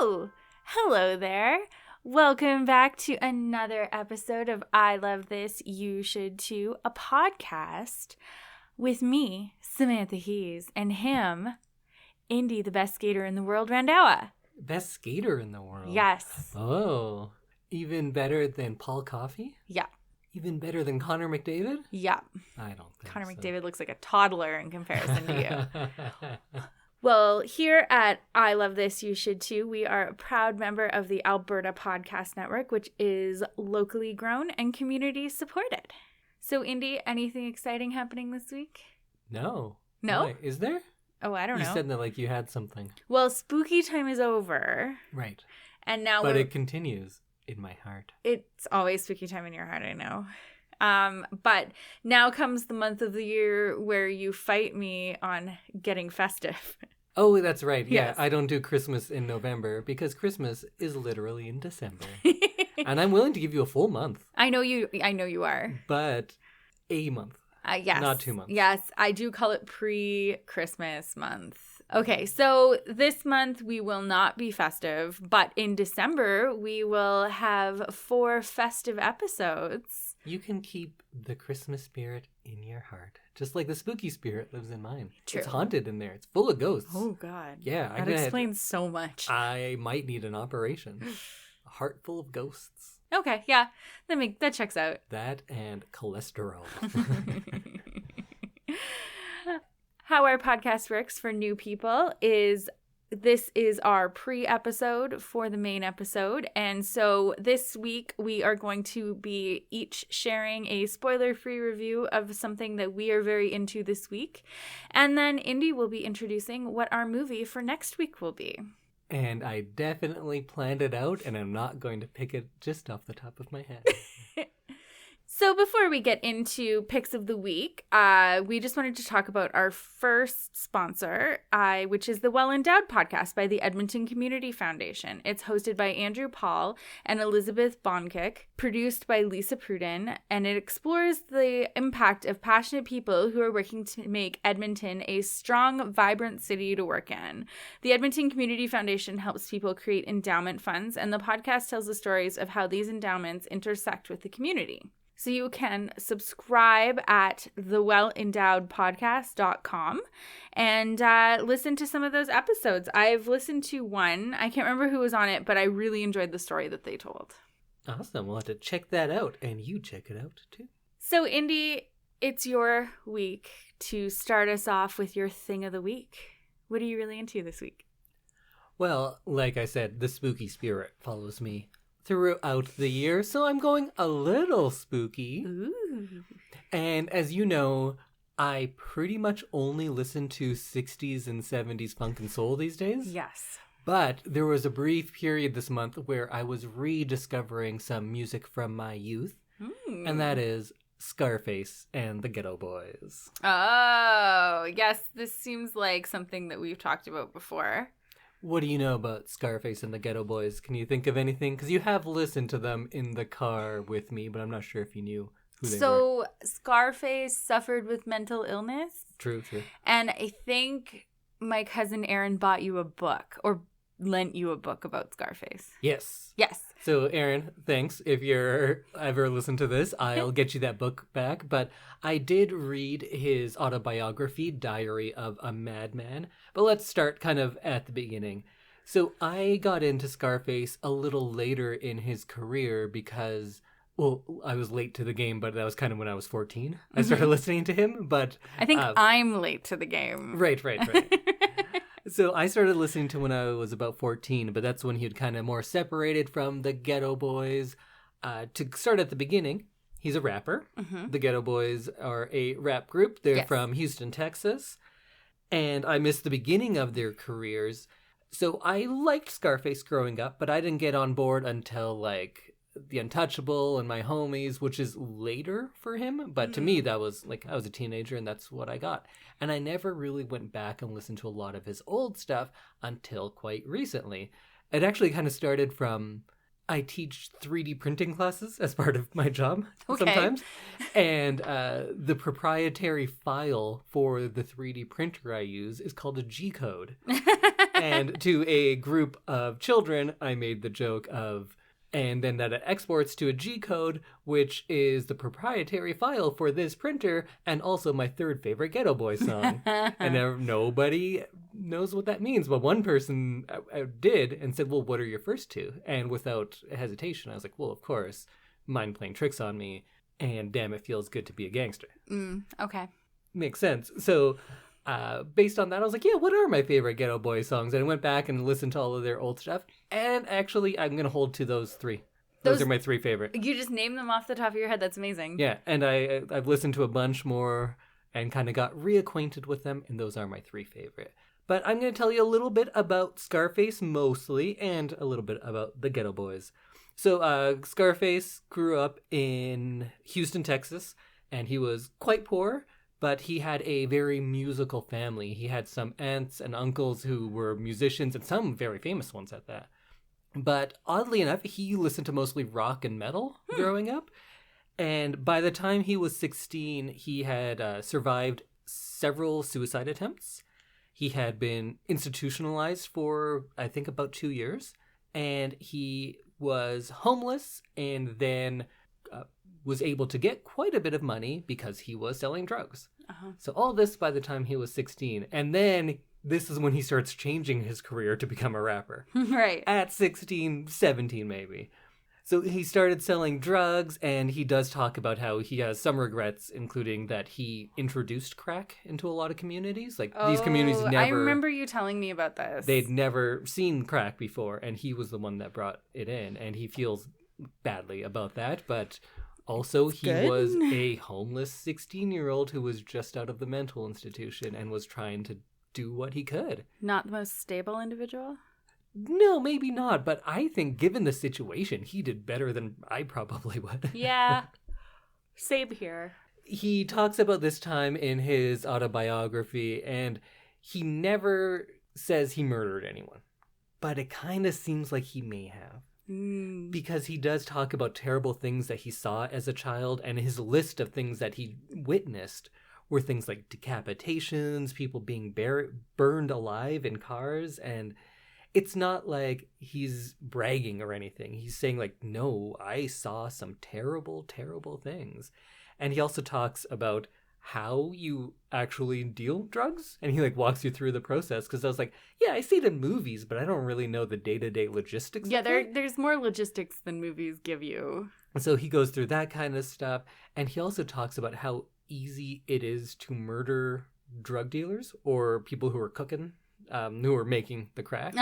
Oh, hello there. Welcome back to another episode of I Love This, You Should Too, a podcast with me, Samantha Hees, and him, Indy, the best skater in the world, Randawa. Best skater in the world? Yes. Oh, even better than Paul Coffey? Yeah. Even better than Connor McDavid? Yeah. I don't think Connor so. McDavid looks like a toddler in comparison to you. Well, here at I Love This, You Should Too, we are a proud member of the Alberta Podcast Network, which is locally grown and community supported. So, Indy, anything exciting happening this week? No. No? Why? Is there? Oh, I don't know. You said that like you had something. Well, spooky time is over. Right. And now But it continues in my heart. It's always spooky time in your heart, I know. But now comes the month of the year where you fight me on getting festive. Oh, that's right. Yeah, Yes. I don't do Christmas in November because Christmas is literally in December. And I'm willing to give you a full month. I know you are. But a month. Yes. Not 2 months. Yes, I do call it pre-Christmas month. Okay, so this month we will not be festive, but in December we will have 4 festive episodes. You can keep the Christmas spirit in your heart, just like the spooky spirit lives in mine. True. It's haunted in there. It's full of ghosts. Oh, God. Yeah. That explains so much. I might need an operation. A heart full of ghosts. Okay, yeah, that checks out. That and cholesterol. How our podcast works for new people is this is our pre-episode for the main episode. And so this week we are going to be each sharing a spoiler-free review of something that we are very into this week. And then Indy will be introducing what our movie for next week will be. And I definitely planned it out, and I'm not going to pick it just off the top of my head. So before we get into picks of the week, we just wanted to talk about our first sponsor, which is the Well Endowed podcast by the Edmonton Community Foundation. It's hosted by Andrew Paul and Elizabeth Bonkick, produced by Lisa Pruden, and it explores the impact of passionate people who are working to make Edmonton a strong, vibrant city to work in. The Edmonton Community Foundation helps people create endowment funds, and the podcast tells the stories of how these endowments intersect with the community. So you can subscribe at thewellendowedpodcast.com and listen to some of those episodes. I've listened to one. I can't remember who was on it, but I really enjoyed the story that they told. Awesome. We'll have to check that out, and you check it out, too. So, Indy, it's your week to start us off with your thing of the week. What are you really into this week? Well, like I said, the spooky spirit follows me throughout the year, so I'm going a little spooky. Ooh. And as you know, I pretty much only listen to 60s and 70s funk and soul these days. Yes. But there was a brief period this month where I was rediscovering some music from my youth, and that is Scarface and the Geto Boys. Oh, yes. This seems like something that we've talked about before. What do you know about Scarface and the Geto Boys? Can you think of anything? Because you have listened to them in the car with me, but I'm not sure if you knew who they were. So Scarface suffered with mental illness. True. And I think my cousin Aaron bought you a book or lent you a book about Scarface. Yes. Yes. So, Aaron, thanks. If you're ever listen to this, I'll get you that book back. But I did read his autobiography, Diary of a Madman. But let's start kind of at the beginning. So I got into Scarface a little later in his career because, well, I was late to the game, but that was kind of when I was 14. I started listening to him, but I think I'm late to the game. Right. So I started listening to when I was about 14, but that's when he had kind of more separated from the Geto Boys. To start at the beginning, he's a rapper. The Geto Boys are a rap group. They're from Houston, Texas. And I missed the beginning of their careers. So I liked Scarface growing up, but I didn't get on board until like The Untouchable and My Homies, which is later for him. But to me, that was like, I was a teenager and that's what I got. And I never really went back and listened to a lot of his old stuff until quite recently. It actually kind of started from, I teach 3D printing classes as part of my job sometimes. And the proprietary file for the 3D printer I use is called a G-code. And to a group of children, I made the joke of, and then that it exports to a G code, which is the proprietary file for this printer, and also my third favorite Geto Boys song. And nobody knows what that means. But one person did and said, well, what are your first two? And without hesitation, I was like, well, of course, Mind Playing Tricks on Me, and Damn It Feels Good to Be a Gangster. Okay. Makes sense. So based on that, I was like, yeah, what are my favorite Geto Boys songs? And I went back and listened to all of their old stuff. And actually, I'm going to hold to those three. Those are my three favorite. You just named them off the top of your head. That's amazing. Yeah, and I've listened to a bunch more and kind of got reacquainted with them, and those are my three favorite. But I'm going to tell you a little bit about Scarface mostly, and a little bit about the Geto Boys. So Scarface grew up in Houston, Texas, and he was quite poor, but he had a very musical family. He had some aunts and uncles who were musicians, and some very famous ones at that. But oddly enough, he listened to mostly rock and metal growing up. And by the time he was 16, he had survived several suicide attempts. He had been institutionalized for, I think, about 2 years. And he was homeless and then was able to get quite a bit of money because he was selling drugs. So all this by the time he was 16. And then this is when he starts changing his career to become a rapper. Right. At 16, 17 maybe. So he started selling drugs, and he does talk about how he has some regrets, including that he introduced crack into a lot of communities. Like, these communities never... I remember you telling me about this. They'd never seen crack before, and he was the one that brought it in, and he feels badly about that, but... Also, he was a homeless 16-year-old who was just out of the mental institution and was trying to do what he could. Not the most stable individual? No, maybe not. But I think given the situation, he did better than I probably would. Yeah. Same here. He talks about this time in his autobiography, and he never says he murdered anyone. But it kind of seems like he may have. Because he does talk about terrible things that he saw as a child, and his list of things that he witnessed were things like decapitations, people being burned alive in cars, and it's not like he's bragging or anything. He's saying, like, no, I saw some terrible, terrible things. And he also talks about how you actually deal drugs, and he like walks you through the process, because I was like, yeah, I see it in movies, but I don't really know the day-to-day logistics. Yeah, there's more logistics than movies give you. So he goes through that kind of stuff, and he also talks about how easy it is to murder drug dealers or people who are cooking, who are making the crack.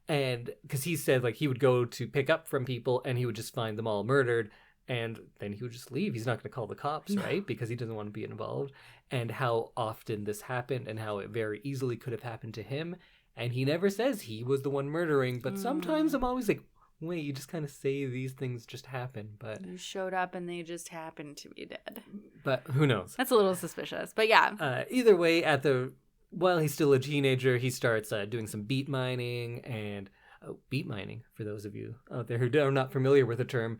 And because he said, like, he would go to pick up from people and he would just find them all murdered. And then he would just leave. He's not going to call the cops, right? Because he doesn't want to be involved. And how often this happened and how it very easily could have happened to him. And he never says he was the one murdering. But sometimes I'm always like, wait, you just kind of say these things just happen. But you showed up and they just happened to be dead. But who knows? That's a little suspicious. But yeah. Either way, while he's still a teenager, he starts doing some beat mining. And beat mining, for those of you out there who are not familiar with the term,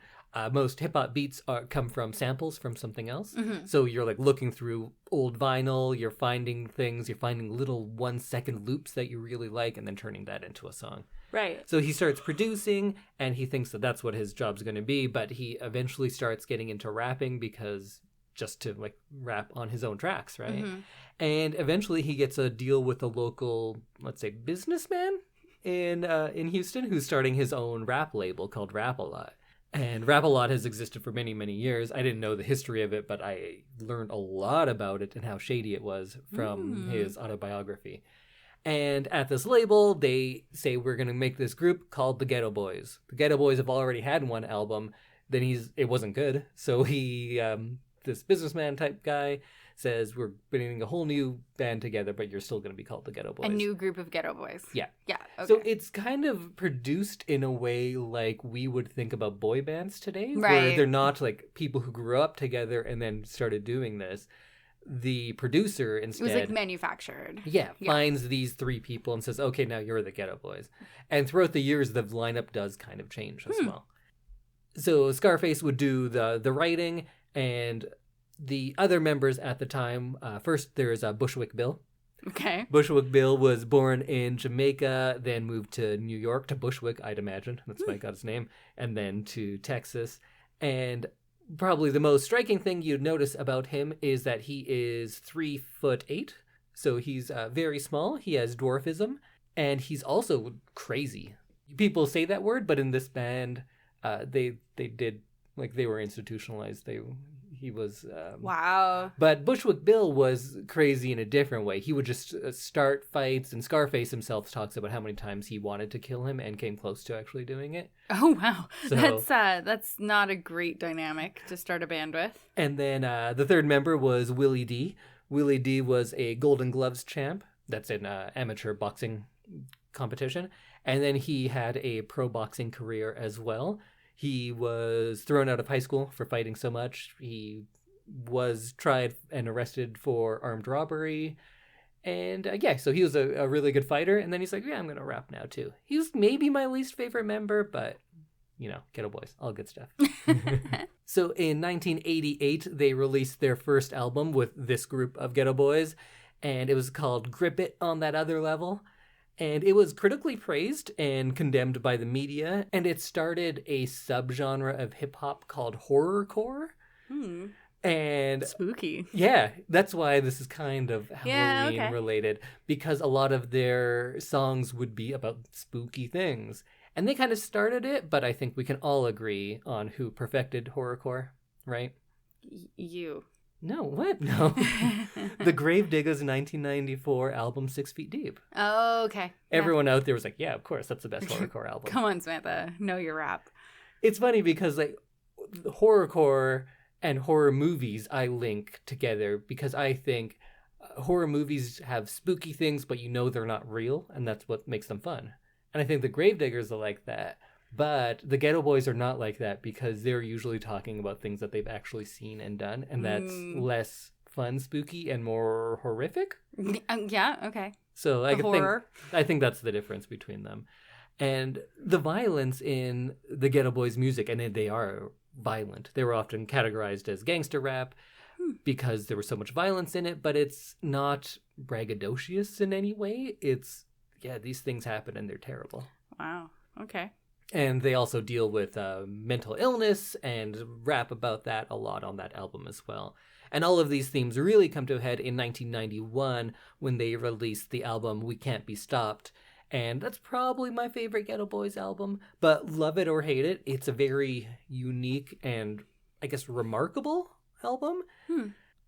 most hip-hop beats come from samples from something else. So you're like looking through old vinyl, you're finding things, you're finding little 1-second loops that you really like, and then turning that into a song. Right. So he starts producing, and he thinks that that's what his job's going to be, but he eventually starts getting into rapping because just to like rap on his own tracks, right? And eventually he gets a deal with a local, let's say, businessman in Houston who's starting his own rap label called Rap-A-Lot. And Rap-A-Lot has existed for many, many years. I didn't know the history of it, but I learned a lot about it and how shady it was from his autobiography. And at this label, they say, we're going to make this group called the Geto Boys. The Geto Boys have already had one album. Then it wasn't good. So he, this businessman type guy, says, we're putting a whole new band together, but you're still going to be called the Geto Boys. A new group of Geto Boys. Yeah. Yeah, okay. So it's kind of produced in a way like we would think about boy bands today. Right. Where they're not like people who grew up together and then started doing this. The producer instead... It was like manufactured. Yeah, finds these three people and says, okay, now you're the Geto Boys. And throughout the years, the lineup does kind of change as well. So Scarface would do the writing, and the other members at the time, first there's Bushwick Bill, Okay. Bushwick Bill was born in Jamaica, then moved to New York, to Bushwick, I'd imagine. That's why I got his name. And then to Texas. And probably the most striking thing you'd notice about him is that he is 3'8". So he's very small. He has dwarfism. And he's also crazy. People say that word, but in this band, they did, like, they were institutionalized. He was... wow. But Bushwick Bill was crazy in a different way. He would just start fights, and Scarface himself talks about how many times he wanted to kill him and came close to actually doing it. Oh, wow. So, That's not a great dynamic to start a band with. And then the third member was Willie D. Willie D was a Golden Gloves champ. That's an amateur boxing competition. And then he had a pro boxing career as well. He was thrown out of high school for fighting so much. He was tried and arrested for armed robbery. And so he was a really good fighter. And then he's like, yeah, I'm going to rap now too. He was maybe my least favorite member, but, Geto Boys, all good stuff. So in 1988, they released their first album with this group of Geto Boys. And it was called Grip It on That Other Level. And it was critically praised and condemned by the media. And it started a subgenre of hip-hop called horrorcore. And spooky. Yeah, that's why this is kind of Halloween related. Because a lot of their songs would be about spooky things. And they kind of started it, but I think we can all agree on who perfected horrorcore, right? You. No, what? No. The Gravediggers' 1994 album, 6 Feet Deep. Oh, okay. Everyone out there was like, yeah, of course, that's the best horrorcore album. Come on, Samantha. Know your rap. It's funny because, like, horrorcore and horror movies I link together because I think horror movies have spooky things, but they're not real, and that's what makes them fun. And I think the Gravediggers are like that. But the Geto Boys are not like that because they're usually talking about things that they've actually seen and done, and that's less fun, spooky, and more horrific. Yeah, okay. So I think that's the difference between them. And the violence in the Geto Boys' music, and they are violent. They were often categorized as gangster rap because there was so much violence in it, but it's not braggadocious in any way. It's, these things happen and they're terrible. Wow, okay. And they also deal with mental illness and rap about that a lot on that album as well. And all of these themes really come to a head in 1991 when they released the album We Can't Be Stopped. And that's probably my favorite Geto Boys album. But love it or hate it, it's a very unique and, I guess, remarkable album.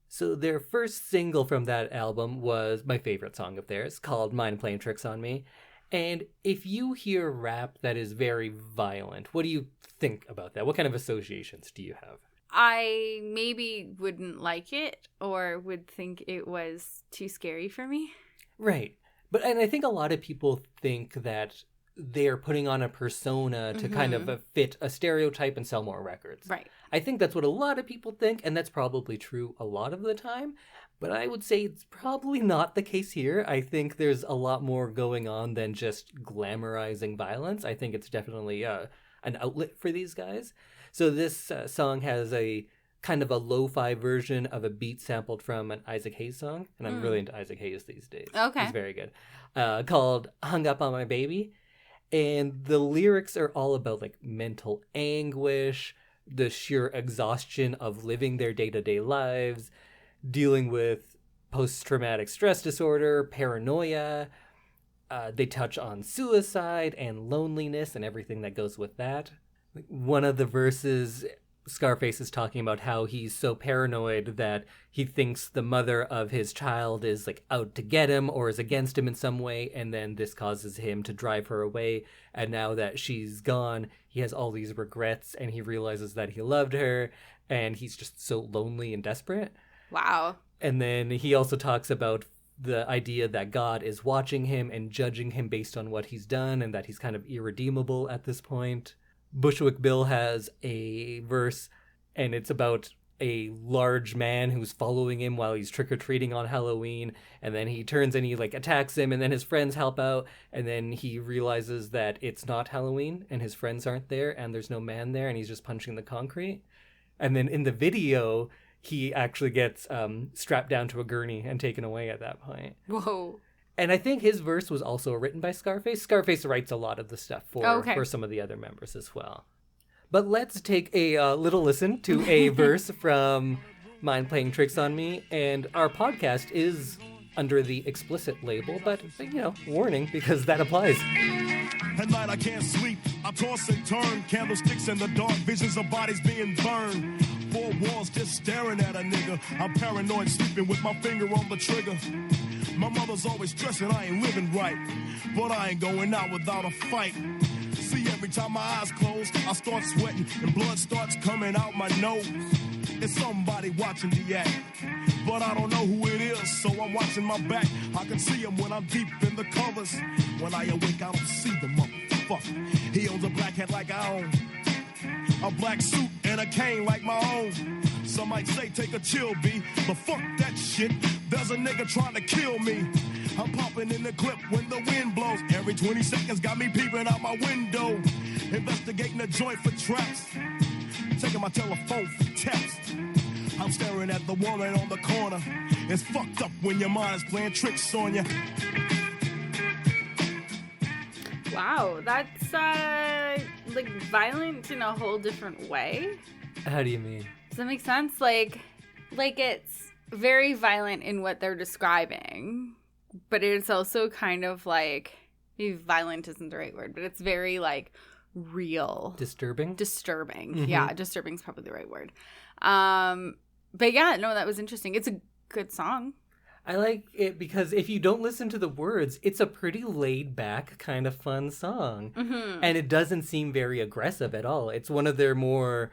So their first single from that album was my favorite song of theirs, called Mind Playing Tricks on Me. And if you hear rap that is very violent, what do you think about that? What kind of associations do you have? I maybe wouldn't like it or would think it was too scary for me. Right. And I think a lot of people think that they're putting on a persona to kind of fit a stereotype and sell more records. Right. I think that's what a lot of people think, and that's probably true a lot of the time. But I would say it's probably not the case here. I think there's a lot more going on than just glamorizing violence. I think it's definitely an outlet for these guys. So this song has a kind of a lo-fi version of a beat sampled from an Isaac Hayes song. And I'm really into Isaac Hayes these days. Okay. He's very good. Called Hung Up on My Baby. And the lyrics are all about like mental anguish, the sheer exhaustion of living their day-to-day lives, dealing with post-traumatic stress disorder, paranoia. They touch on suicide and loneliness and everything that goes with that. One of the verses, Scarface is talking about how he's so paranoid that he thinks the mother of his child is like out to get him or is against him in some way, and then this causes him to drive her away. And now that she's gone, he has all these regrets and he realizes that he loved her and he's just so lonely and desperate. Wow. And then he also talks about the idea that God is watching him and judging him based on what he's done and that he's kind of irredeemable at this point. Bushwick Bill has a verse, and it's about a large man who's following him while he's trick-or-treating on Halloween, and then he turns and he like attacks him, and then his friends help out, and then he realizes that it's not Halloween and his friends aren't there and there's no man there and he's just punching the concrete. And then in the video he actually gets strapped down to a gurney and taken away at that point. Whoa. And I think his verse was also written by Scarface. Scarface writes a lot of the stuff for some of the other members as well. But let's take a little listen to a verse from Mind Playing Tricks on Me. And our podcast is under the explicit label, but, warning, because that applies. At night I can't sleep, I toss and turn, candlesticks in the dark, visions of bodies being burned. Four walls just staring at a nigga. I'm paranoid, sleeping with my finger on the trigger. My mother's always stressing I ain't living right, but I ain't going out without a fight. See, every time my eyes close, I start sweating and blood starts coming out my nose. It's somebody watching the act, but I don't know who it is, so I'm watching my back. I can see him when I'm deep in the covers. When I awake, I don't see the motherfucker. He owns a black hat like I own, a black suit and a cane like my own. Some might say take a chill, B, but fuck that shit. There's a nigga trying to kill me. I'm popping in the clip when the wind blows. Every 20 seconds got me peeping out my window. Investigating the joint for traps. Taking my telephone for text. I'm staring at the woman on the corner. It's fucked up when your mind is playing tricks on you. Wow, that's violent in a whole different way. How do you mean? Does that make sense? Like it's very violent in what they're describing, but it's also kind of like, maybe violent isn't the right word, but it's very real. Disturbing? Mm-hmm. Yeah, disturbing is probably the right word. But yeah, no, that was interesting. It's a good song. I like it because if you don't listen to the words, it's a pretty laid back kind of fun song. Mm-hmm. And it doesn't seem very aggressive at all. It's one of their more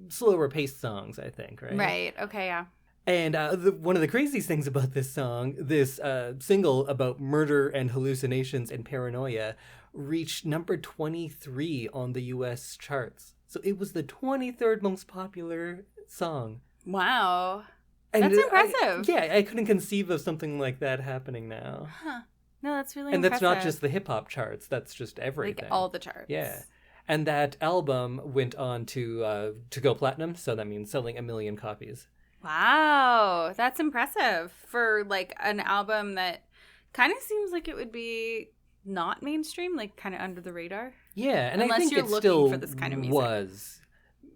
slower paced songs, I think, right? Right. Okay, yeah. And one of the craziest things about this song, this single about murder and hallucinations and paranoia, reached number 23 on the U.S. charts. So it was the 23rd most popular song. Wow. And that's impressive. I couldn't conceive of something like that happening now. Huh. No, that's really and impressive. And that's not just the hip-hop charts. That's just everything. All the charts. Yeah. And that album went on to go platinum, so that means selling 1 million copies. Wow. That's impressive for, an album that kind of seems like it would be not mainstream, kind of under the radar. Yeah, and unless I think you're it looking still for this kind of music. Was,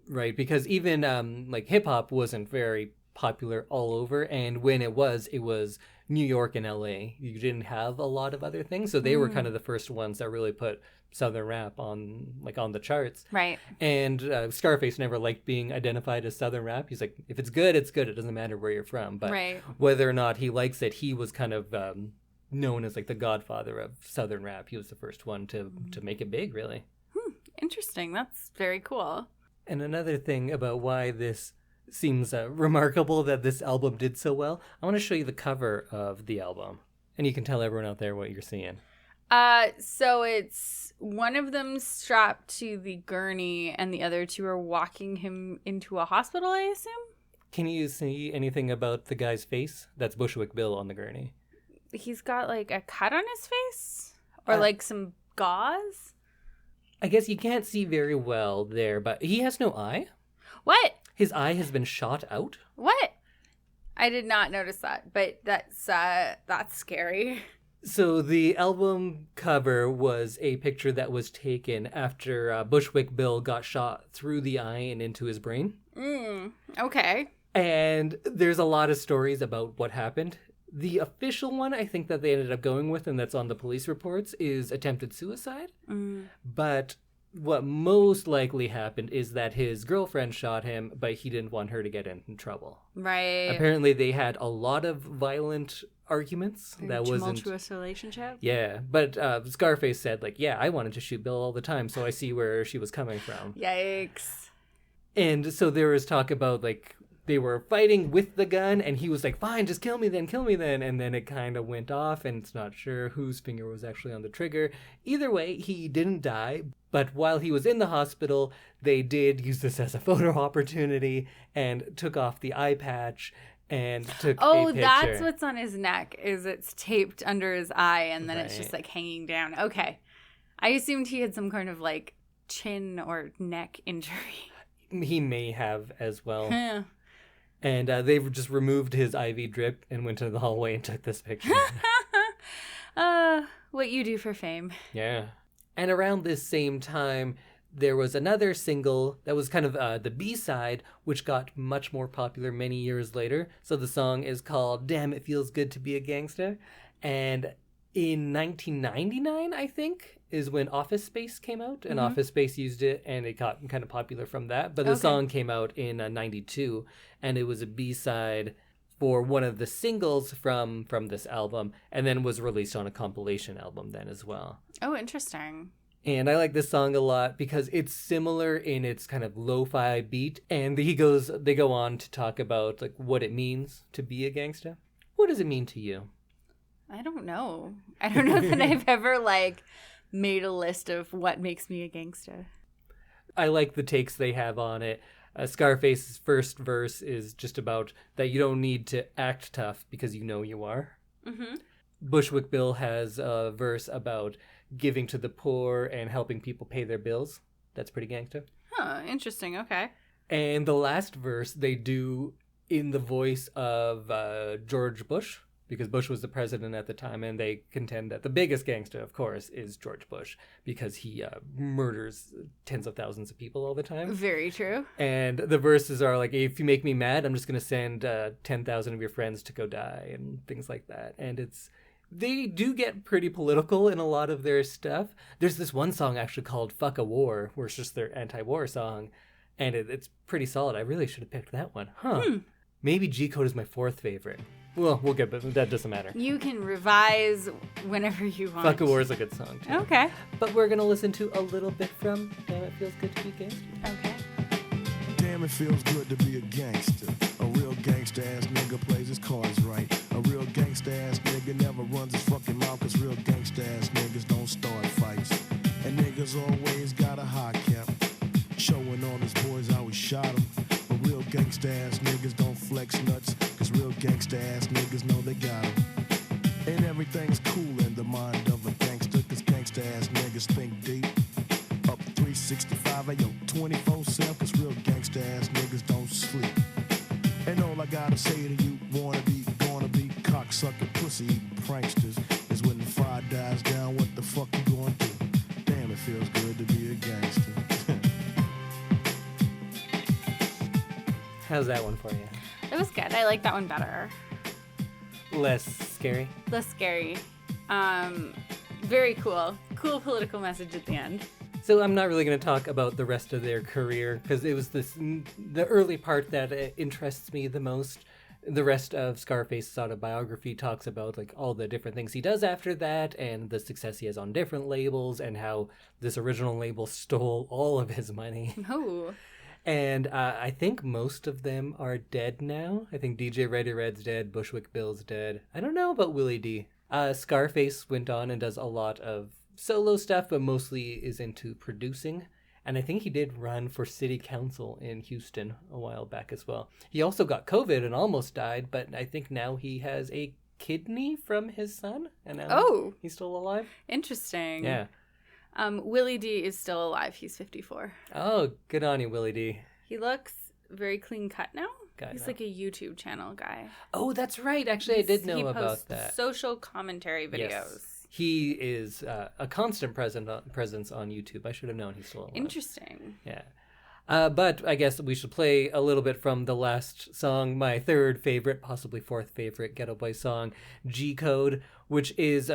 right? Because even, hip-hop wasn't very popular all over, and when it was New York and LA. You didn't have a lot of other things, so they were kind of the first ones that really put Southern rap on the charts. Right. And Scarface never liked being identified as Southern rap. He's like, if it's good, it's good. It doesn't matter where you're from. But whether or not he likes it, he was kind of known as the godfather of Southern rap. He was the first one to make it big, really. Interesting. That's very cool. And another thing about why this seems remarkable that this album did so well, I want to show you the cover of the album. And you can tell everyone out there what you're seeing. So it's one of them strapped to the gurney and the other two are walking him into a hospital, I assume? Can you see anything about the guy's face? That's Bushwick Bill on the gurney. He's got a cut on his face? Or some gauze? I guess you can't see very well there, but he has no eye. What? His eye has been shot out. What? I did not notice that, but that's scary. So the album cover was a picture that was taken after Bushwick Bill got shot through the eye and into his brain. Okay. And there's a lot of stories about what happened. The official one, I think, that they ended up going with, and that's on the police reports, is attempted suicide. But what most likely happened is that his girlfriend shot him, but he didn't want her to get in trouble. Right. Apparently, they had a lot of violent arguments. That wasn't tumultuous relationship. Yeah, but Scarface said, I wanted to shoot Bill all the time, so I see where she was coming from. Yikes. And so there was talk about, they were fighting with the gun, and he was like, fine, just kill me then. And then it kind of went off, and it's not sure whose finger was actually on the trigger. Either way, he didn't die. But while he was in the hospital, they did use this as a photo opportunity and took off the eye patch and took a picture. That's what's on his neck, is it's taped under his eye, and then it's just, hanging down. Okay. I assumed he had some kind of, chin or neck injury. He may have as well. And they just removed his IV drip and went to the hallway and took this picture. What you do for fame. Yeah. And around this same time, there was another single that was kind of the B-side, which got much more popular many years later. So the song is called Damn It Feels Good to Be a Gangsta. And in 1999, I think, is when Office Space came out. And Office Space used it, and it got kind of popular from that. But the song came out in 92, and it was a B-side for one of the singles from this album, and then was released on a compilation album then as well. Oh, interesting. And I like this song a lot because it's similar in its kind of lo-fi beat, and they go on to talk about like what it means to be a gangsta. What does it mean to you? I don't know. I don't know that I've ever like made a list of what makes me a gangsta. I like the takes they have on it. Scarface's first verse is just about that you don't need to act tough because you know you are. Mm-hmm. Bushwick Bill has a verse about giving to the poor and helping people pay their bills. That's pretty gangsta. Huh, interesting. Okay. And the last verse they do in the voice of George Bush, because Bush was the president at the time, and they contend that the biggest gangster, of course, is George Bush, because he murders tens of thousands of people all the time. Very true. And the verses are like, if you make me mad, I'm just going to send 10,000 of your friends to go die, and things like that. And they do get pretty political in a lot of their stuff. There's this one song actually called Fuck a War, where it's just their anti-war song, and it's pretty solid. I really should have picked that one. Maybe G-Code is my fourth favorite. Well, we'll get, but that doesn't matter. You can revise whenever you want. Fuck a War is a good song, too. Okay. But we're going to listen to a little bit from Damn It Feels Good to Be a Gangster. Okay. Damn, it feels good to be a gangster. A real gangsta-ass nigga plays his cards right. A real gangsta-ass nigga never runs his fucking mouth, cause real gangsta-ass niggas don't start fights. And niggas always got a high cap. Showing all his boys how he shot him. But real gangsta-ass niggas don't flex nuts, cause real gangsta-ass niggas know they got him. And everything's cool in the mind of a gangster, cause gangsta-ass niggas think deep. Up 365, ayo, 24/7, cause real gangsta-ass niggas don't sleep. And all I gotta say to you, gonna be, cocksucker, pussy-eating pranksters, is when the fire dies down, what the fuck you gonna do? Damn, it feels good to be a gangster. How's that one for you? It was good. I like that one better. Less scary? Less scary. Very cool. Cool political message at the end. So I'm not really going to talk about the rest of their career, because it was the early part that interests me the most. The rest of Scarface's autobiography talks about like all the different things he does after that, and the success he has on different labels, and how this original label stole all of his money. Oh. And I think most of them are dead now. I think DJ Ready Red's dead, Bushwick Bill's dead. I don't know about Willie D. Scarface went on and does a lot of solo stuff, but mostly is into producing. And I think he did run for city council in Houston a while back as well. He also got COVID and almost died, but I think now he has a kidney from his son. And now he's still alive. Interesting. Yeah. Willie D is still alive. He's 54. Oh, good on you, Willie D. He looks very clean cut now. He's like a YouTube channel guy. Oh, that's right. Actually, I did know about that. Social commentary videos. Yes. He is a constant presence on YouTube. I should have known he's still alive. Interesting. Yeah. But I guess we should play a little bit from the last song, my third favorite, possibly fourth favorite Geto Boys song, G-Code, which is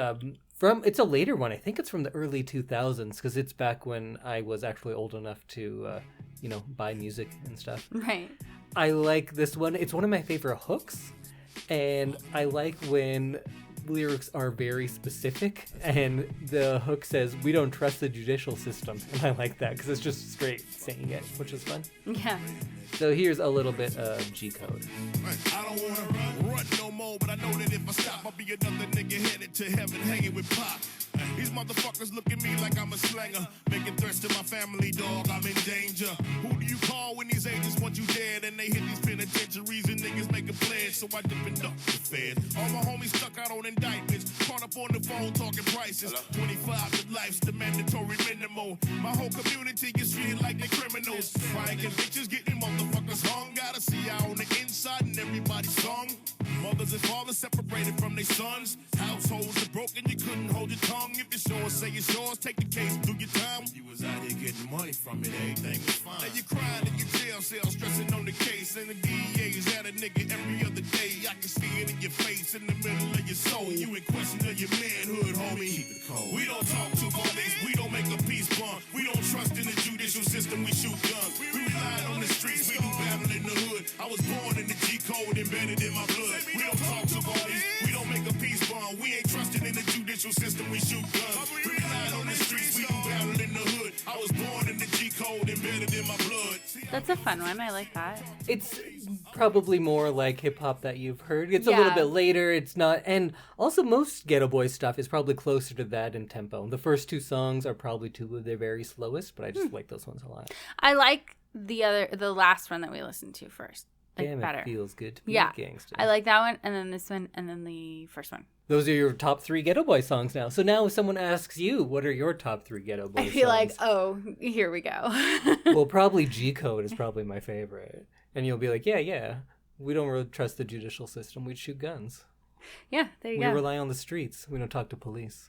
it's a later one. I think it's from the early 2000s, because it's back when I was actually old enough to, buy music and stuff. Right. I like this one. It's one of my favorite hooks, and I like when lyrics are very specific, and the hook says, "We don't trust the judicial system," and I like that because it's just straight saying it, which is fun. Yeah. So here's a little bit of G-Code. I don't wanna run no more, but I know that if I stop, I'll be another nigga headed to heaven, hanging with Pop. These motherfuckers look at me like I'm a slanger, making threats to my family, dog. I'm in danger. Who do you call when these agents want you dead and they hit these penitentiaries and niggas make a pledge? So I dip and duck the fed. All my homies stuck out on indictments, caught up on the phone talking prices. 25 to life's the mandatory minimum. My whole community gets treated like they criminals. Crying bitches getting motherfuckers suckers hung. Gotta see how on the inside and everybody's song. Mothers and fathers separated from their sons. Households are broken, you couldn't hold your tongue. If it's yours, say it's yours, take the case, do your time. You was out here getting money from it, everything was fine. Now you crying in your jail cell, stressing on the case. And the DEA's at a nigga every other day. I can see it in your face, in the middle of your soul. You in question of your manhood, homie. Keep it cold. We don't talk to police, we don't make a peace bond. We don't trust in the judicial system, we shoot guns. We rely on the streets, we do battle in the hood. I was born in the G code, embedded in my blood. We don't talk to police, we don't make a peace bond. We ain't trusting in the judicial system, we shoot guns. We rely on the streets, we do battle in the hood. I was born in the G code, embedded in my blood. That's a fun one. I like that. It's probably more like hip-hop that you've heard. It's a little bit later. It's not... And also, most Geto Boys stuff is probably closer to that in tempo. The first two songs are probably two of their very slowest, but I just like those ones a lot. I like the last one that we listened to first. Like, Damn, better. It feels good to be a gangster. I like that one, and then this one, and then the first one. Those are your top 3 Geto Boy songs now. So now if someone asks you, what are your top 3 Geto Boy songs? I feel like, oh, here we go. Well, probably G Code is probably my favorite. And you'll be like, yeah. We don't really trust the judicial system. We'd shoot guns. Yeah, there you go. We rely on the streets. We don't talk to police.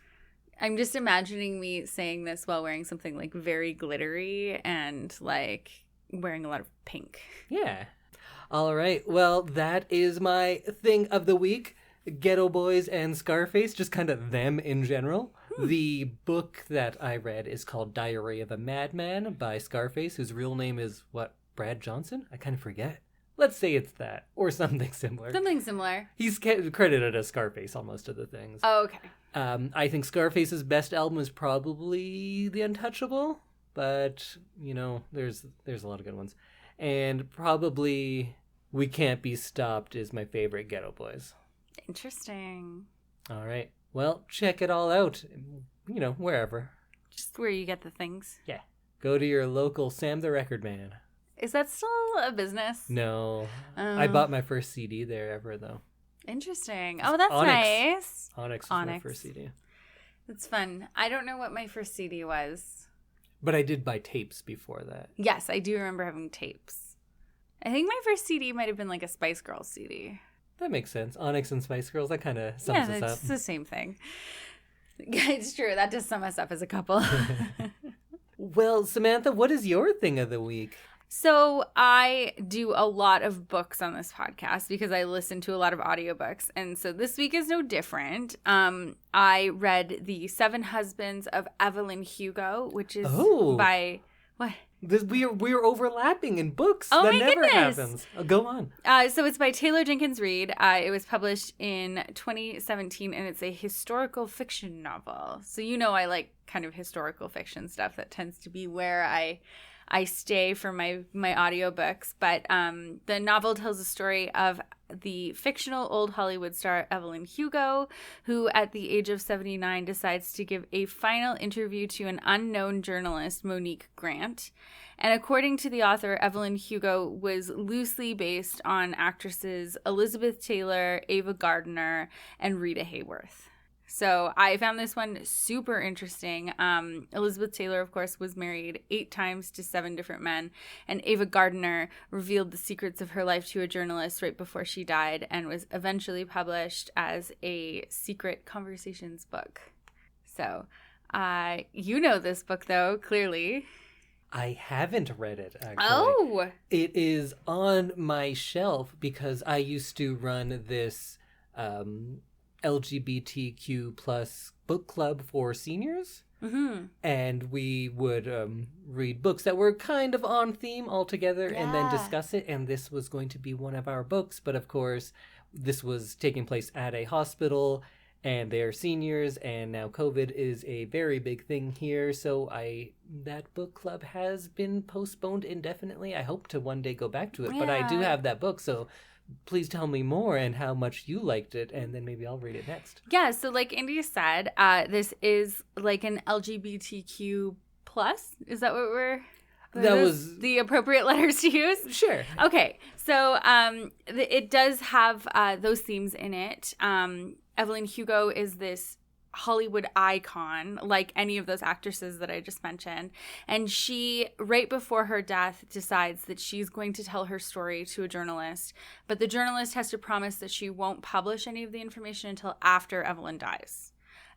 I'm just imagining me saying this while wearing something like very glittery and like wearing a lot of pink. Yeah. All right. Well, that is my thing of the week. Geto Boys and Scarface, just kind of them in general. The book that I read is called Diary of a Madman by Scarface, whose real name is, Brad Johnson? I kind of forget. Let's say it's that, or something similar. Something similar. He's credited as Scarface on most of the things. Oh, okay. I think Scarface's best album is probably The Untouchable, but, there's a lot of good ones. And probably We Can't Be Stopped is my favorite Geto Boys. Interesting. All right. Well, check it all out, wherever. Just where you get the things. Yeah. Go to your local Sam the Record Man. Is that still a business? No. I bought my first CD there ever, though. Interesting. Oh, that's Onyx. nice. Onyx was my first CD. That's fun. I don't know what my first CD was. But I did buy tapes before that. Yes, I do remember having tapes. I think my first CD might have been like a Spice Girls CD. That makes sense. Onyx and Spice Girls, that kind of sums us up. Yeah, it's the same thing. It's true. That does sum us up as a couple. Well, Samantha, what is your thing of the week? So I do a lot of books on this podcast because I listen to a lot of audiobooks. And so this week is no different. I read The 7 Husbands of Evelyn Hugo, which is by... What? We're overlapping in books. Oh, that my never goodness. happens. Go on. So it's by Taylor Jenkins Reid. It was published in 2017, and it's a historical fiction novel. So I like kind of historical fiction stuff. That tends to be where I stay for my audiobooks. But the novel tells the story of the fictional old Hollywood star Evelyn Hugo, who at the age of 79 decides to give a final interview to an unknown journalist, Monique Grant. And according to the author, Evelyn Hugo was loosely based on actresses Elizabeth Taylor, Ava Gardner, and Rita Hayworth. So I found this one super interesting. Elizabeth Taylor, of course, was married 8 times to 7 different men. And Ava Gardner revealed the secrets of her life to a journalist right before she died and was eventually published as a secret conversations book. So you know this book, though, clearly. I haven't read it, actually. Oh! It is on my shelf because I used to run this... LGBTQ plus book club for seniors. Mm-hmm. And we would read books that were kind of on theme altogether and then discuss it. And this was going to be one of our books. But of course, this was taking place at a hospital and they're seniors. And now COVID is a very big thing here. So that book club has been postponed indefinitely. I hope to one day go back to it. Yeah. But I do have that book. So please tell me more and how much you liked it, and then maybe I'll read it next. Yeah, so like Indy said, this is like an LGBTQ plus. Is that what that was the appropriate letters to use? Sure. Okay, so it does have those themes in it. Evelyn Hugo is this Hollywood icon, like any of those actresses that I just mentioned. And she, right before her death, decides that she's going to tell her story to a journalist. But the journalist has to promise that she won't publish any of the information until after Evelyn dies.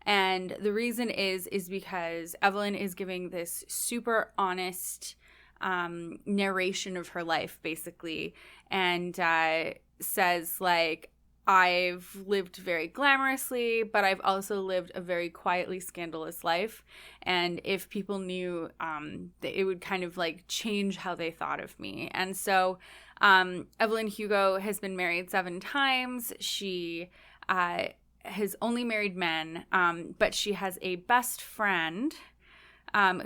And the reason is because Evelyn is giving this super honest narration of her life, basically, and says, like, I've lived very glamorously, but I've also lived a very quietly scandalous life. And if people knew, it would kind of like change how they thought of me. And so Evelyn Hugo has been married 7 times. She has only married men, but she has a best friend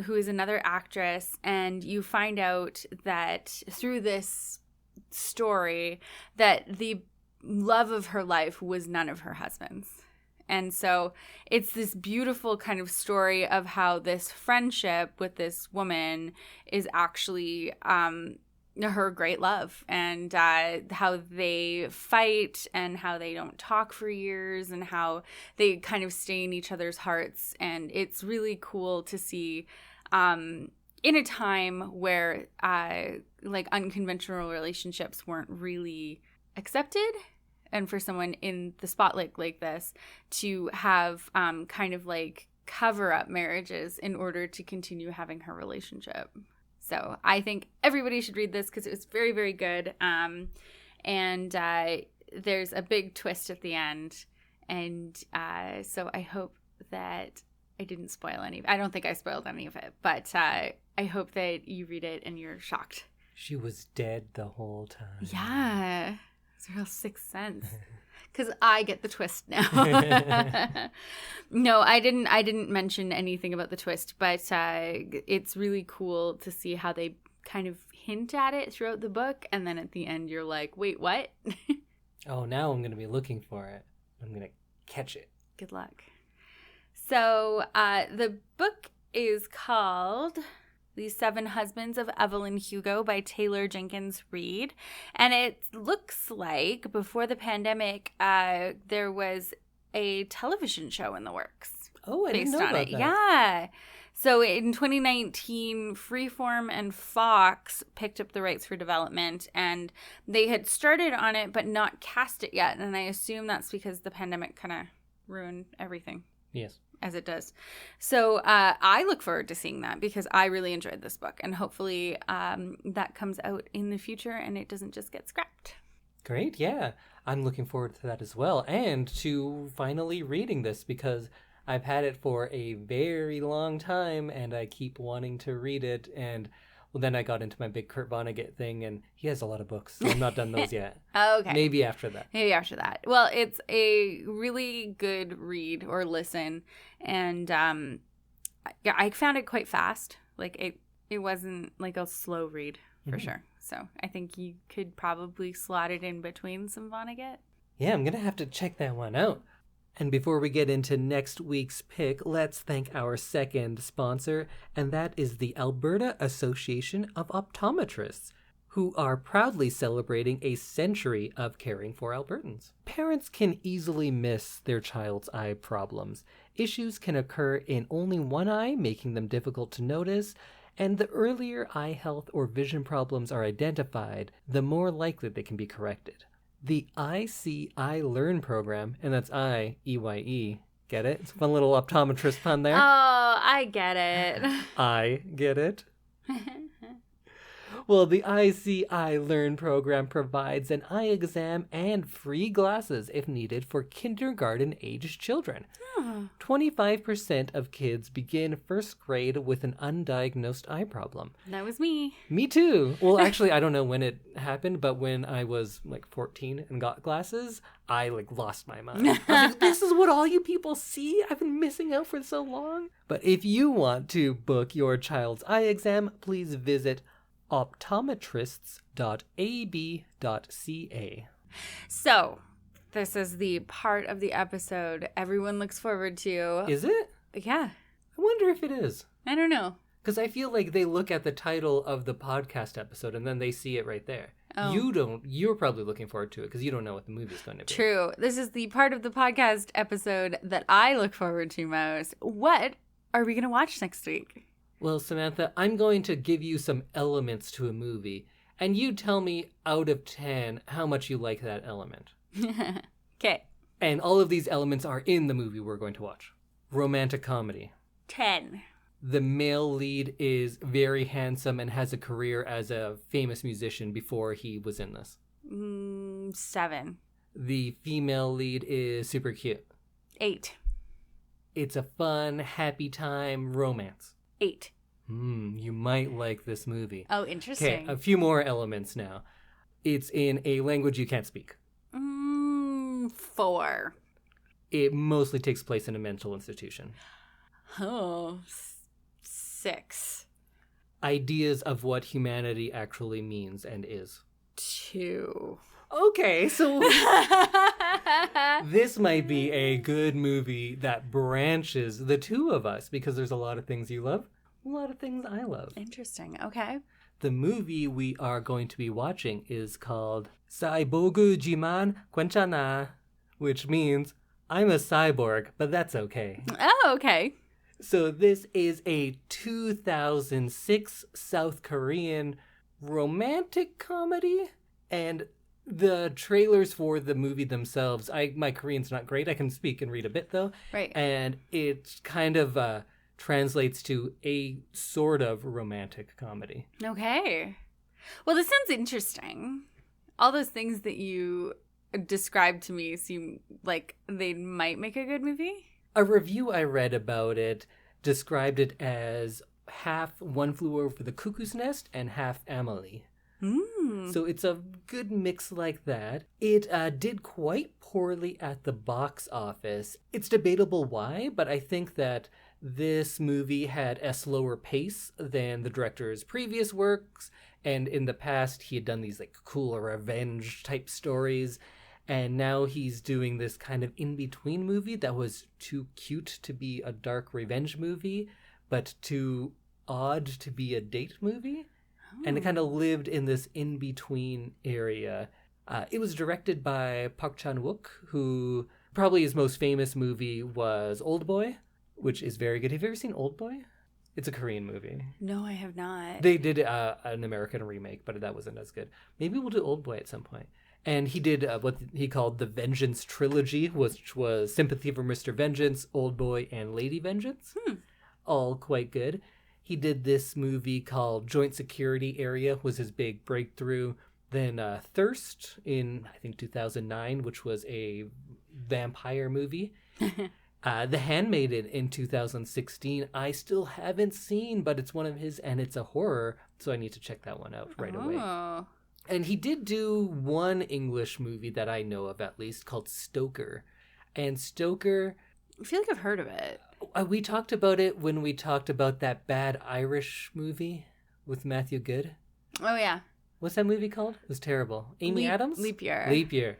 who is another actress. And you find out that through this story that the love of her life was none of her husband's. And so it's this beautiful kind of story of how this friendship with this woman is actually her great love, and how they fight and how they don't talk for years and how they kind of stay in each other's hearts. And it's really cool to see in a time where like unconventional relationships weren't really accepted, and for someone in the spotlight like this to have kind of like cover up marriages in order to continue having her relationship. So I think everybody should read this because it was very, very good. And there's a big twist at the end. And so I hope that I didn't spoil any. I don't think I spoiled any of it, but I hope that you read it and you're shocked. She was dead the whole time. Yeah. It's a real sixth sense. Because I get the twist now. No, I didn't mention anything about the twist, but it's really cool to see how they kind of hint at it throughout the book, and then at the end you're like, wait, what? Oh, now I'm going to be looking for it. I'm going to catch it. Good luck. So the book is called The 7 Husbands of Evelyn Hugo by Taylor Jenkins Reid. And it looks like before the pandemic, there was a television show in the works. Oh, I didn't know about that. Yeah. So in 2019, Freeform and Fox picked up the rights for development, and they had started on it but not cast it yet. And I assume that's because the pandemic kind of ruined everything. Yes. As it does. So I look forward to seeing that because I really enjoyed this book, and hopefully that comes out in the future and it doesn't just get scrapped. Great, yeah. I'm looking forward to that as well, and to finally reading this because I've had it for a very long time and I keep wanting to read it. And well, then I got into my big Kurt Vonnegut thing, and he has a lot of books, so I'm not done those yet. Okay. Maybe after that. Well, it's a really good read or listen, and I found it quite fast. Like it wasn't like a slow read for sure. So I think you could probably slot it in between some Vonnegut. Yeah, I'm going to have to check that one out. And before we get into next week's pick, let's thank our second sponsor, and that is the Alberta Association of Optometrists, who are proudly celebrating a century of caring for Albertans. Parents can easily miss their child's eye problems. Issues can occur in only one eye, making them difficult to notice, and the earlier eye health or vision problems are identified, the more likely they can be corrected. The I See, I Learn program, and that's I, E-Y-E, get it? It's a fun little optometrist pun there. Oh, I get it. I get it. Well, the I See, I Learn program provides an eye exam and free glasses if needed for kindergarten-aged children. 25% of kids begin first grade with an undiagnosed eye problem. That was me. Me too. Well, actually, I don't know when it happened, but when I was like 14 and got glasses, I like lost my mind. I was like, this is what all you people see? I've been missing out for so long. But if you want to book your child's eye exam, please visit optometrists.ab.ca. So, this is the part of the episode everyone looks forward to. Is it? Yeah. I wonder if it is. I don't know. Because I feel like they look at the title of the podcast episode and then they see it right there. Oh. You're probably looking forward to it because you don't know what the movie's going to be. True. This is the part of the podcast episode that I look forward to most. What are we going to watch next week? Well, Samantha, I'm going to give you some elements to a movie, and you tell me out of 10 how much you like that element. Okay. And all of these elements are in the movie we're going to watch. Romantic comedy. 10. The male lead is very handsome and has a career as a famous musician before he was in this. 7. The female lead is super cute. 8. It's a fun, happy time romance. 8. You might like this movie. Oh, interesting. Okay, a few more elements now. It's in a language you can't speak. 4. It mostly takes place in a mental institution. Oh, 6. Ideas of what humanity actually means and is. 2. Okay, so this might be a good movie that branches the two of us because there's a lot of things you love, a lot of things I love. Interesting. Okay. The movie we are going to be watching is called Cyborg Jiman Kwenchana, which means I'm a cyborg, but that's okay. Oh, okay. So this is a 2006 South Korean romantic comedy, and the trailers for the movie themselves, my Korean's not great. I can speak and read a bit, though. Right. And it kind of translates to a sort of romantic comedy. Okay. Well, this sounds interesting. All those things that you described to me seem like they might make a good movie. A review I read about it described it as half One Flew Over the Cuckoo's Nest and half Amelie. So it's a good mix like that. It did quite poorly at the box office. It's debatable why, but I think that this movie had a slower pace than the director's previous works, and in the past he had done these like cool revenge type stories, and now he's doing this kind of in-between movie that was too cute to be a dark revenge movie, but too odd to be a date movie. And it kind of lived in this in-between area. It was directed by Park Chan-wook, who probably his most famous movie was Old Boy, which is very good. Have you ever seen Old Boy? It's a Korean movie. No, I have not. They did an American remake, but that wasn't as good. Maybe we'll do Old Boy at some point. And he did what he called the Vengeance Trilogy, which was Sympathy for Mr. Vengeance, Old Boy, and Lady Vengeance. All quite good. He did this movie called Joint Security Area, was his big breakthrough. Then Thirst in, I think, 2009, which was a vampire movie. The Handmaiden in 2016, I still haven't seen, but it's one of his, and it's a horror, so I need to check that one out right away. And he did do one English movie that I know of, at least, called Stoker. And Stoker... I feel like I've heard of it. We talked about it when we talked about that bad Irish movie with Matthew Good. Oh, yeah. What's that movie called? It was terrible. Amy Adams? Leap Year. Leap Year.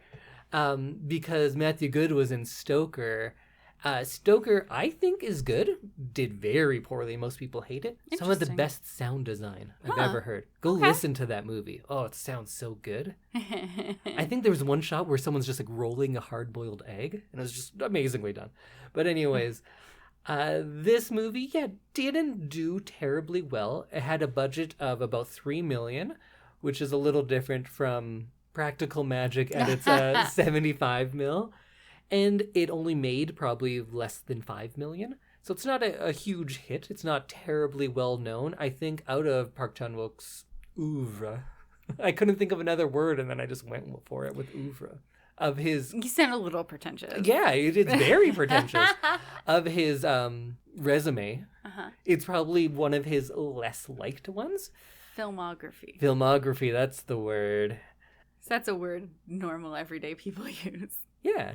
Because Matthew Good was in Stoker. Stoker, I think, is good. Did very poorly. Most people hate it. Some of the best sound design I've ever heard. Go listen to that movie. Oh, it sounds so good. I think there was one shot where someone's just like rolling a hard-boiled egg, and it was just amazingly done. But anyways, this movie, didn't do terribly well. It had a budget of about $3 million, which is a little different from Practical Magic at its $75 million. And it only made probably less than $5 million. So it's not a huge hit. It's not terribly well known. I think out of Park Chan-wook's oeuvre, I couldn't think of another word, and then I just went for it with oeuvre. Of his... You sound a little pretentious. Yeah, it's very pretentious. Of his resume, it's probably one of his less liked ones. Filmography, that's the word. So that's a word normal, everyday people use. Yeah.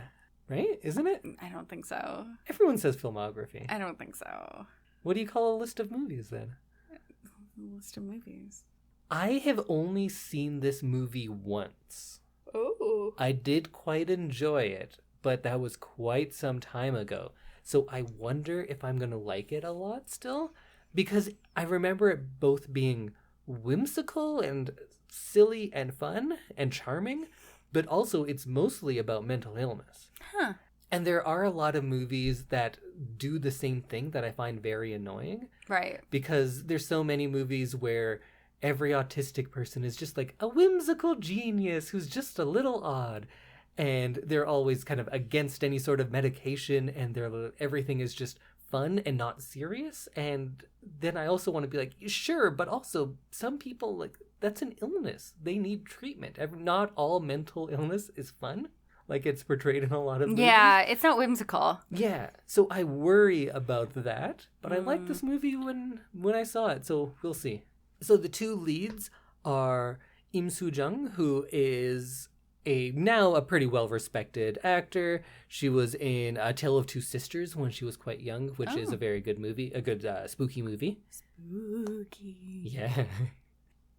Right? Isn't it? I don't think so. Everyone says filmography. I don't think so. What do you call a list of movies then? A list of movies. I have only seen this movie once. Oh. I did quite enjoy it, but that was quite some time ago. So I wonder if I'm going to like it a lot still. Because I remember it both being whimsical and silly and fun and charming, but also it's mostly about mental illness. Huh. And there are a lot of movies that do the same thing that I find very annoying. Right. Because there's so many movies where every autistic person is just like a whimsical genius who's just a little odd. And they're always kind of against any sort of medication, and everything is just fun and not serious. And then I also want to be like, sure, but also some people, like, that's an illness. They need treatment. Not all mental illness is fun. Like it's portrayed in a lot of movies. Yeah, it's not whimsical. Yeah, so I worry about that, but I liked this movie when I saw it, so we'll see. So the two leads are Im Soo-jung, who is now a pretty well-respected actor. She was in A Tale of Two Sisters when she was quite young, which is a very good movie, a good spooky movie. Spooky. Yeah.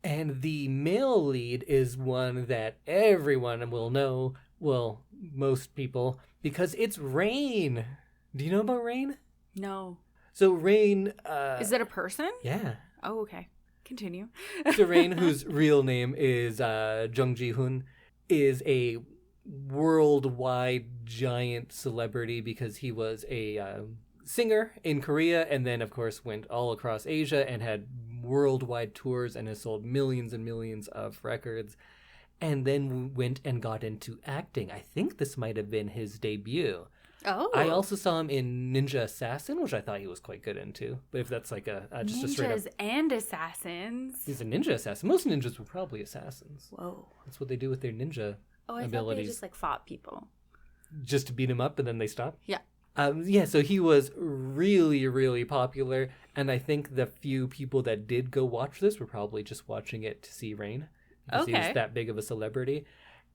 And the male lead is one that everyone will know. Well, most people, because it's Rain. Do you know about Rain? No. So Rain... is it a person? Yeah. Oh, okay. Continue. So Rain, whose real name is Jung Ji-hoon, is a worldwide giant celebrity because he was a singer in Korea and then, of course, went all across Asia and had worldwide tours and has sold millions and millions of records. And then went and got into acting. I think this might have been his debut. Oh. I also saw him in Ninja Assassin, which I thought he was quite good into. But if that's like just a straight up... Ninjas and assassins. He's a ninja assassin. Most ninjas were probably assassins. Whoa. That's what they do with their ninja I abilities. thought they just like fought people. Just to beat him up and then they stop? Yeah. So he was really, really popular. And I think the few people that did go watch this were probably just watching it to see Rain. Because he was that big of a celebrity.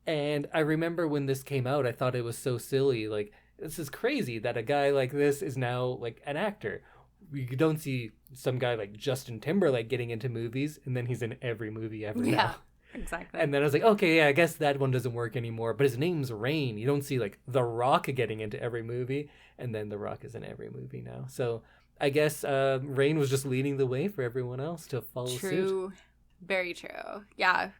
And I remember when this came out, I thought it was so silly. Like, this is crazy that a guy like this is now, like, an actor. You don't see some guy like Justin Timberlake getting into movies, and then he's in every movie ever now. Exactly. And then I was like, okay, yeah, I guess that one doesn't work anymore. But his name's Rain. You don't see, like, The Rock getting into every movie, and then The Rock is in every movie now. So I guess Rain was just leading the way for everyone else to follow suit. True. Very true. Yeah.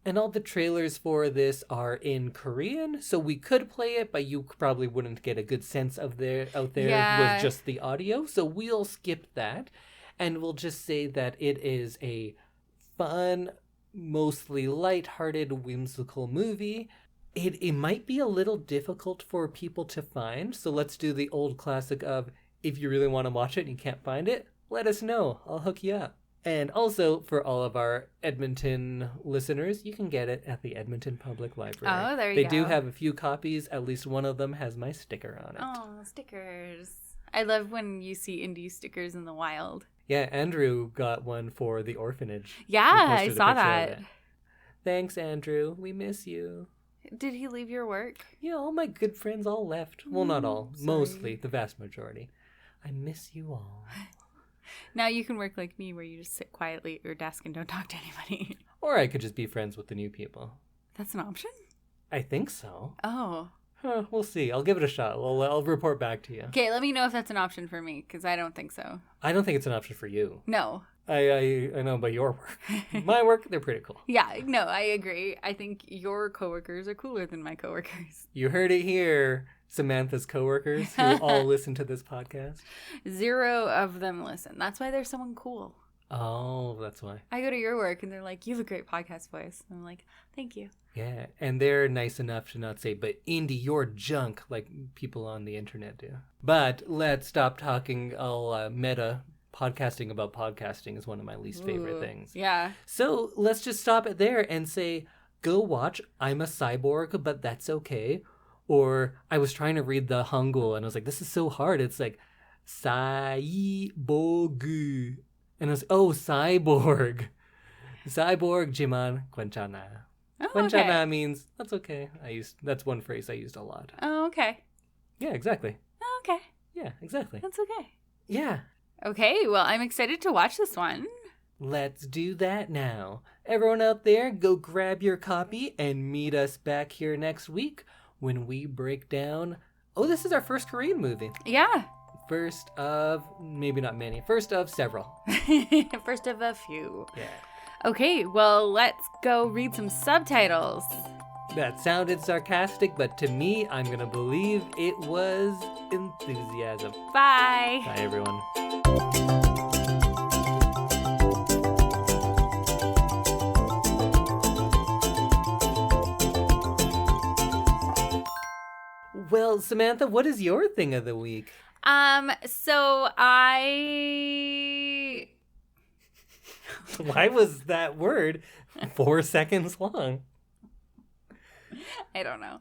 And all the trailers for this are in Korean, so we could play it, but you probably wouldn't get a good sense of out there with just the audio. So we'll skip that, and we'll just say that it is a fun, mostly lighthearted, whimsical movie. It might be a little difficult for people to find, so let's do the old classic of, if you really want to watch it and you can't find it, let us know. I'll hook you up. And also, for all of our Edmonton listeners, you can get it at the Edmonton Public Library. Oh, there you go. They do have a few copies. At least one of them has my sticker on it. Oh, stickers. I love when you see Indy stickers in the wild. Yeah, Andrew got one for the orphanage. Yeah, I saw that. Thanks, Andrew. We miss you. Did he leave your work? Yeah, all my good friends all left. Well, not all. Sorry. Mostly, the vast majority. I miss you all. Now you can work like me where you just sit quietly at your desk and don't talk to anybody. Or I could just be friends with the new people. That's an option? I think so. Oh. We'll see. I'll give it a shot. I'll report back to you. Okay, let me know if that's an option for me, because I don't think so. I don't think it's an option for you. No. I know about your work. My work, they're pretty cool. Yeah, no, I agree. I think your coworkers are cooler than my coworkers. You heard it here, Samantha's coworkers who all listen to this podcast. 0 of them listen. That's why there's someone cool. Oh, that's why. I go to your work and they're like, you have a great podcast voice. And I'm like, thank you. Yeah, and they're nice enough to not say, but Indy, you're junk, like people on the internet do. But let's stop talking all meta. Podcasting about podcasting is one of my least favorite things. Yeah. So let's just stop it there and say, go watch I'm a Cyborg, but that's okay. Or I was trying to read the Hangul and I was like, this is so hard. It's like, Cyborg. And I was, Cyborg. Cyborg jiman 괜찮아. 괜찮아 means, that's okay. That's one phrase I used a lot. Oh, okay. Yeah, exactly. Oh, okay. Yeah, exactly. That's okay. Yeah. Okay, well, I'm excited to watch this one. Let's do that now. Everyone out there, go grab your copy and meet us back here next week when we break down... Oh, this is our first Korean movie. Yeah. First of... Maybe not many. First of several. First of a few. Yeah. Okay, well, let's go read some subtitles. That sounded sarcastic, but to me, I'm going to believe it was enthusiasm. Bye. Bye, everyone. Well, Samantha, what is your thing of the week? So I... Why was that word 4 seconds long? I don't know.